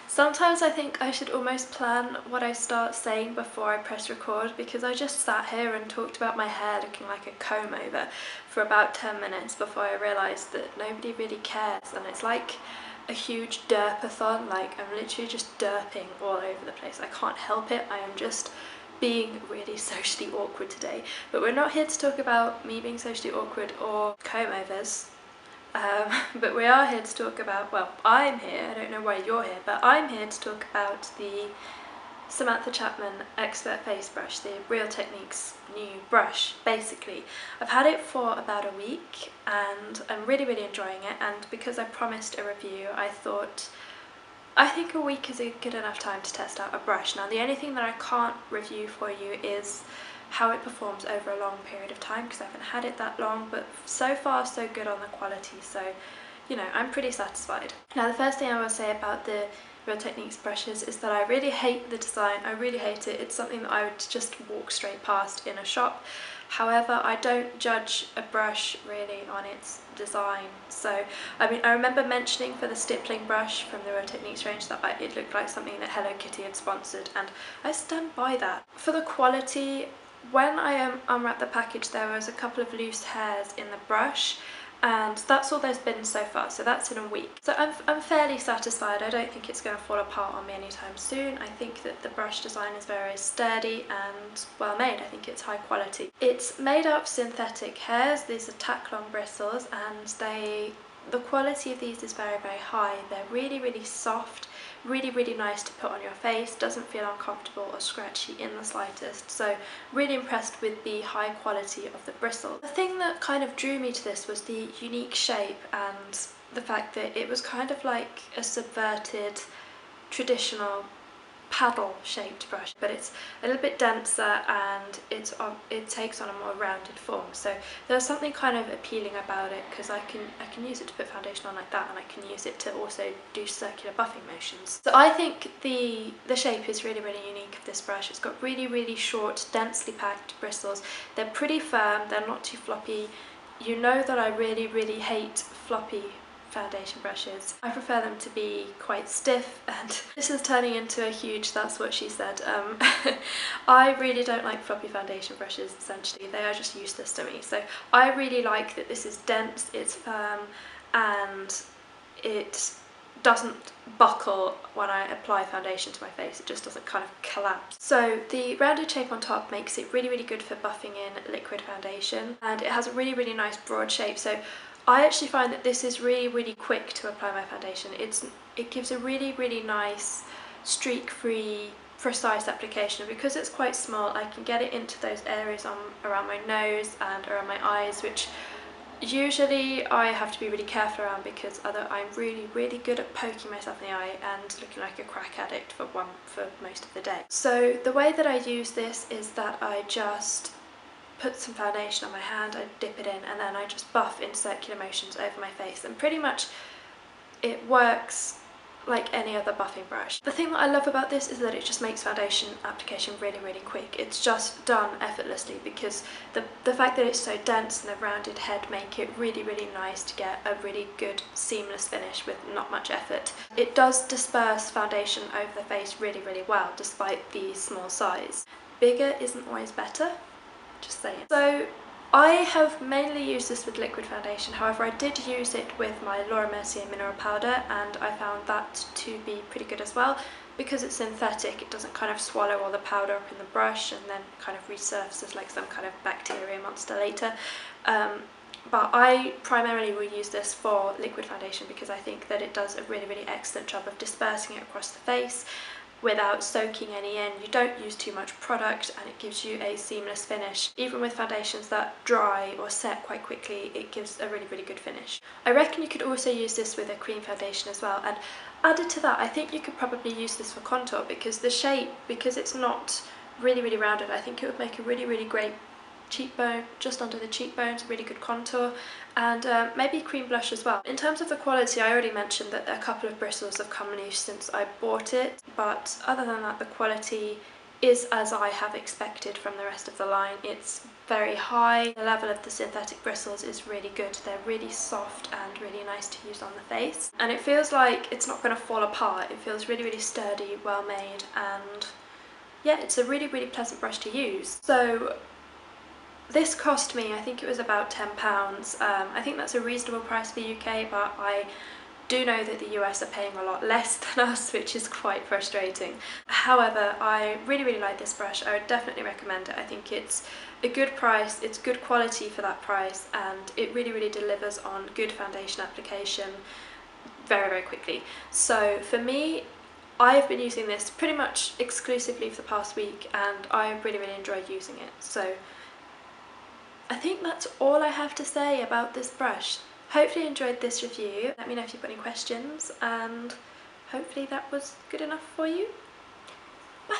Sometimes I think I should almost plan what I start saying before I press record, because I just sat here and talked about my hair looking like a comb over for about 10 minutes before I realised that nobody really cares, and it's like a huge derpathon. Like, I'm literally just derping all over the place. I can't help it. I am just being really socially awkward today. But we're not here to talk about me being socially awkward or comb overs. But we are here to talk about, well, I'm here, I don't know why you're here, but I'm here to talk about the Samantha Chapman Expert Face Brush, the Real Techniques new brush, basically. I've had it for about a week and I'm really enjoying it, and because I promised a review, I think a week is a good enough time to test out a brush. Now, the only thing that I can't review for you is how it performs over a long period of time, because I haven't had it that long, but so far so good on the quality, so you know, I'm pretty satisfied. Now, the first thing I will say about the Real Techniques brushes is that I really hate the design. I really hate it. It's something that I would just walk straight past in a shop. However, I don't judge a brush really on its design. So, I mean, I remember mentioning for the Stippling Brush from the Real Techniques range that it looked like something that Hello Kitty had sponsored, and I stand by that. For the quality, when I unwrapped the package, there was a couple of loose hairs in the brush, and that's all there's been so far, so that's in a week. So I'm fairly satisfied. I don't think it's going to fall apart on me anytime soon. I think that the brush design is very sturdy and well made. I think it's high quality. It's made up of synthetic hairs. These are tack-long bristles, and the quality of these is very high. They're really soft, really nice to put on your face, doesn't feel uncomfortable or scratchy in the slightest, so really impressed with the high quality of the bristle. The thing that kind of drew me to this was the unique shape and the fact that it was kind of like a subverted traditional paddle shaped brush, but it's a little bit denser and it takes on a more rounded form. So there's something kind of appealing about it, because I can use it to put foundation on like that, and I can use it to also do circular buffing motions. So I think the shape is really unique of this brush. It's got really short, densely packed bristles. They're pretty firm, they're not too floppy. You know that I really hate floppy foundation brushes. I prefer them to be quite stiff, and this is turning into a huge "that's what she said." I really don't like floppy foundation brushes, essentially. They are just useless to me. So I really like that this is dense, it's firm, and it doesn't buckle when I apply foundation to my face. It just doesn't kind of collapse. So the rounded shape on top makes it really good for buffing in liquid foundation, and it has a really nice broad shape. So I actually find that this is really quick to apply my foundation. It gives a really nice streak-free, precise application. Because it's quite small, I can get it into those areas around my nose and around my eyes, which usually I have to be really careful around, because I'm really good at poking myself in the eye and looking like a crack addict for most of the day. So the way that I use this is that I just put some foundation on my hand, I dip it in, and then I just buff in circular motions over my face, and pretty much it works like any other buffing brush. The thing that I love about this is that it just makes foundation application really quick. It's just done effortlessly, because the fact that it's so dense and the rounded head make it really nice to get a really good seamless finish with not much effort. It does disperse foundation over the face really well, despite the small size. Bigger isn't always better, just saying. So I have mainly used this with liquid foundation. However, I did use it with my Laura Mercier mineral powder, and I found that to be pretty good as well. Because it's synthetic, it doesn't kind of swallow all the powder up in the brush and then kind of resurfaces like some kind of bacteria monster later. But I primarily will use this for liquid foundation, because I think that it does a really excellent job of dispersing it across the face without soaking any in. You don't use too much product, and it gives you a seamless finish. Even with foundations that dry or set quite quickly, it gives a really good finish. I reckon you could also use this with a cream foundation as well, and added to that, I think you could probably use this for contour, because the shape, because it's not really rounded, I think it would make a really great cheekbone, just under the cheekbones, really good contour, and maybe cream blush as well. In terms of the quality, I already mentioned that a couple of bristles have come loose since I bought it, but other than that, the quality is as I have expected from the rest of the line. It's very high. The level of the synthetic bristles is really good. They're really soft and really nice to use on the face. And it feels like it's not going to fall apart. It feels really, really sturdy, well made, and yeah, it's a really, really pleasant brush to use. So this cost me, I think it was about £10. I think that's a reasonable price for the UK, but I do know that the US are paying a lot less than us, which is quite frustrating. However, I really, really like this brush. I would definitely recommend it. I think it's a good price, it's good quality for that price, and it really, really delivers on good foundation application very, very quickly. So for me, I've been using this pretty much exclusively for the past week, and I really, really enjoyed using it. So I think that's all I have to say about this brush. Hopefully you enjoyed this review. Let me know if you've got any questions, and hopefully that was good enough for you. Bye!